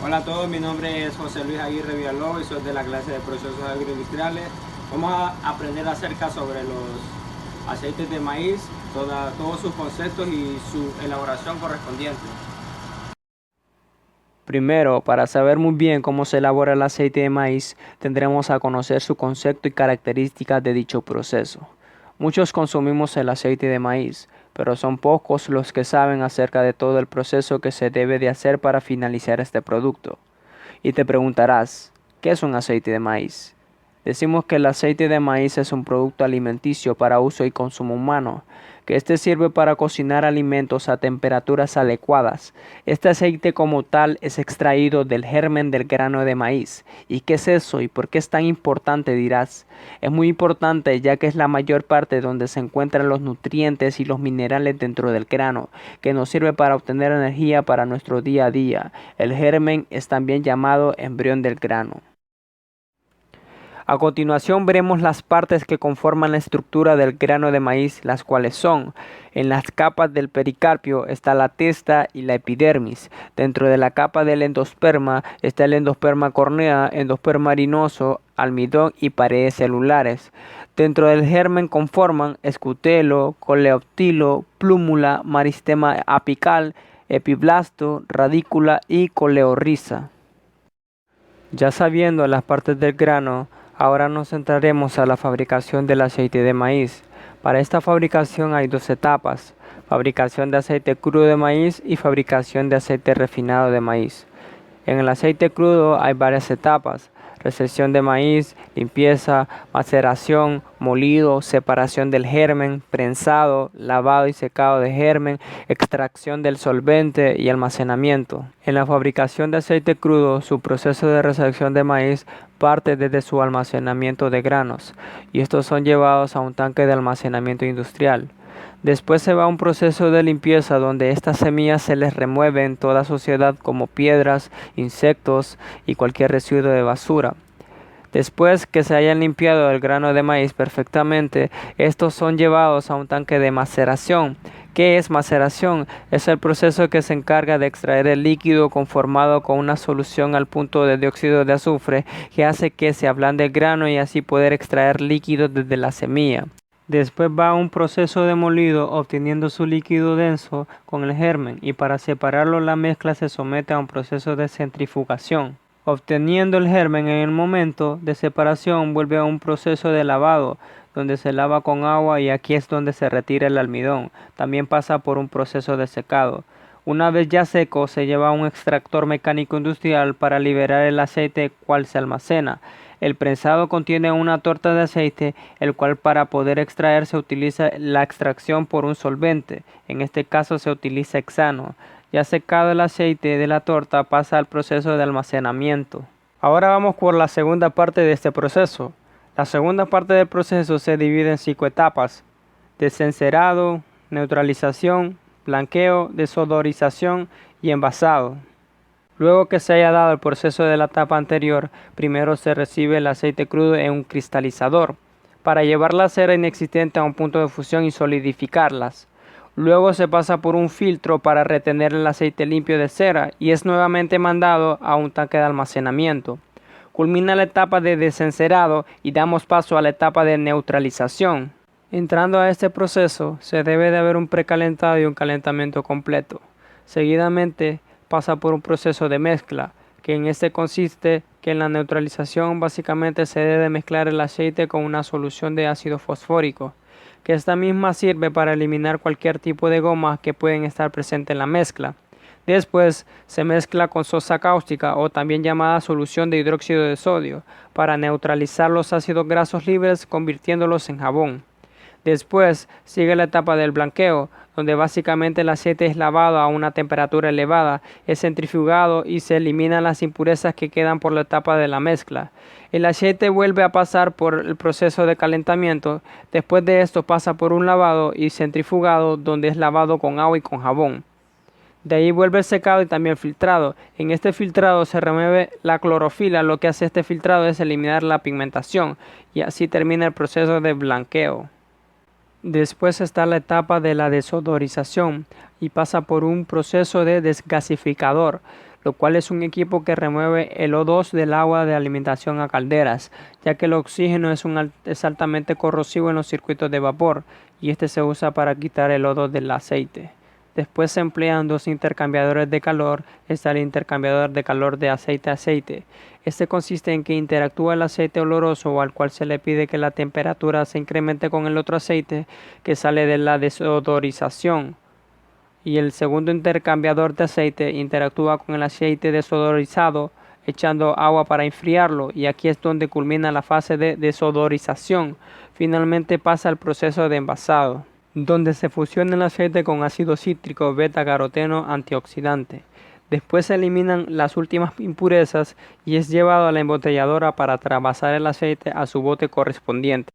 Hola a todos, mi nombre es José Luis Aguirre Villalobos y soy de la clase de procesos agroindustriales. Vamos a aprender acerca sobre los aceites de maíz, todos sus conceptos y su elaboración correspondiente. Primero, para saber muy bien cómo se elabora el aceite de maíz, tendremos a conocer su concepto y características de dicho proceso. Muchos consumimos el aceite de maíz, pero son pocos los que saben acerca de todo el proceso que se debe de hacer para finalizar este producto. Y te preguntarás, ¿qué es un aceite de maíz? Decimos que el aceite de maíz es un producto alimenticio para uso y consumo humano, que este sirve para cocinar alimentos a temperaturas adecuadas. Este aceite como tal es extraído del germen del grano de maíz. ¿Y qué es eso y por qué es tan importante, dirás? Es muy importante ya que es la mayor parte donde se encuentran los nutrientes y los minerales dentro del grano, que nos sirve para obtener energía para nuestro día a día. El germen es también llamado embrión del grano. A continuación veremos las partes que conforman la estructura del grano de maíz, las cuales son: en las capas del pericarpio está la testa y la epidermis. Dentro de la capa del endosperma está el endosperma cornea, endosperma harinoso, almidón y paredes celulares. Dentro del germen conforman escutelo, coleóptilo, plúmula, meristema apical, epiblasto, radícula y coleorrisa. Ya sabiendo las partes del grano, ahora nos centraremos a la fabricación del aceite de maíz. Para esta fabricación hay dos etapas: fabricación de aceite crudo de maíz y fabricación de aceite refinado de maíz. En el aceite crudo hay varias etapas: recepción de maíz, limpieza, maceración, molido, separación del germen, prensado, lavado y secado de germen, extracción del solvente y almacenamiento. En la fabricación de aceite crudo, su proceso de recepción de maíz parte desde su almacenamiento de granos, y estos son llevados a un tanque de almacenamiento industrial. Después se va a un proceso de limpieza donde estas semillas se les remueven toda suciedad como piedras, insectos y cualquier residuo de basura. Después que se hayan limpiado el grano de maíz perfectamente, estos son llevados a un tanque de maceración. ¿Qué es maceración? Es el proceso que se encarga de extraer el líquido conformado con una solución al punto de dióxido de azufre que hace que se ablande el grano y así poder extraer líquido desde la semilla. Después va a un proceso de molido obteniendo su líquido denso con el germen, y para separarlo la mezcla se somete a un proceso de centrifugación. Obteniendo el germen en el momento de separación vuelve a un proceso de lavado donde se lava con agua y aquí es donde se retira el almidón. También pasa por un proceso de secado. Una vez ya seco se lleva a un extractor mecánico industrial para liberar el aceite cual se almacena. El prensado contiene una torta de aceite, el cual para poder extraer se utiliza la extracción por un solvente. En este caso se utiliza hexano. Ya secado el aceite de la torta pasa al proceso de almacenamiento. Ahora vamos por la segunda parte de este proceso. La segunda parte del proceso se divide en 5 etapas: desencerado, neutralización, blanqueo, desodorización y envasado. Luego que se haya dado el proceso de la etapa anterior, primero se recibe el aceite crudo en un cristalizador para llevar la cera inexistente a un punto de fusión y solidificarlas. Luego se pasa por un filtro para retener el aceite limpio de cera y es nuevamente mandado a un tanque de almacenamiento. Culmina la etapa de desencerado y damos paso a la etapa de neutralización. Entrando a este proceso se debe de haber un precalentado y un calentamiento completo. Seguidamente pasa por un proceso de mezcla, que en este consiste que en la neutralización básicamente se debe mezclar el aceite con una solución de ácido fosfórico, que esta misma sirve para eliminar cualquier tipo de gomas que pueden estar presentes en la mezcla. Después se mezcla con sosa cáustica o también llamada solución de hidróxido de sodio para neutralizar los ácidos grasos libres convirtiéndolos en jabón. Después sigue la etapa del blanqueo, donde básicamente el aceite es lavado a una temperatura elevada, es centrifugado y se eliminan las impurezas que quedan por la etapa de la mezcla. El aceite vuelve a pasar por el proceso de calentamiento. Después de esto pasa por un lavado y centrifugado, donde es lavado con agua y con jabón. De ahí vuelve el secado y también el filtrado. En este filtrado se remueve la clorofila. Lo que hace este filtrado es eliminar la pigmentación y así termina el proceso de blanqueo. Después está la etapa de la desodorización y pasa por un proceso de desgasificador, lo cual es un equipo que remueve el O2 del agua de alimentación a calderas, ya que el oxígeno es altamente corrosivo en los circuitos de vapor y este se usa para quitar el O2 del aceite. Después se emplean dos intercambiadores de calor. Está el intercambiador de calor de aceite a aceite. Este consiste en que interactúa el aceite oloroso al cual se le pide que la temperatura se incremente con el otro aceite que sale de la desodorización. Y el segundo intercambiador de aceite interactúa con el aceite desodorizado echando agua para enfriarlo, y aquí es donde culmina la fase de desodorización. Finalmente pasa el proceso de envasado, donde se fusiona el aceite con ácido cítrico beta-caroteno antioxidante. Después se eliminan las últimas impurezas y es llevado a la embotelladora para trasvasar el aceite a su bote correspondiente.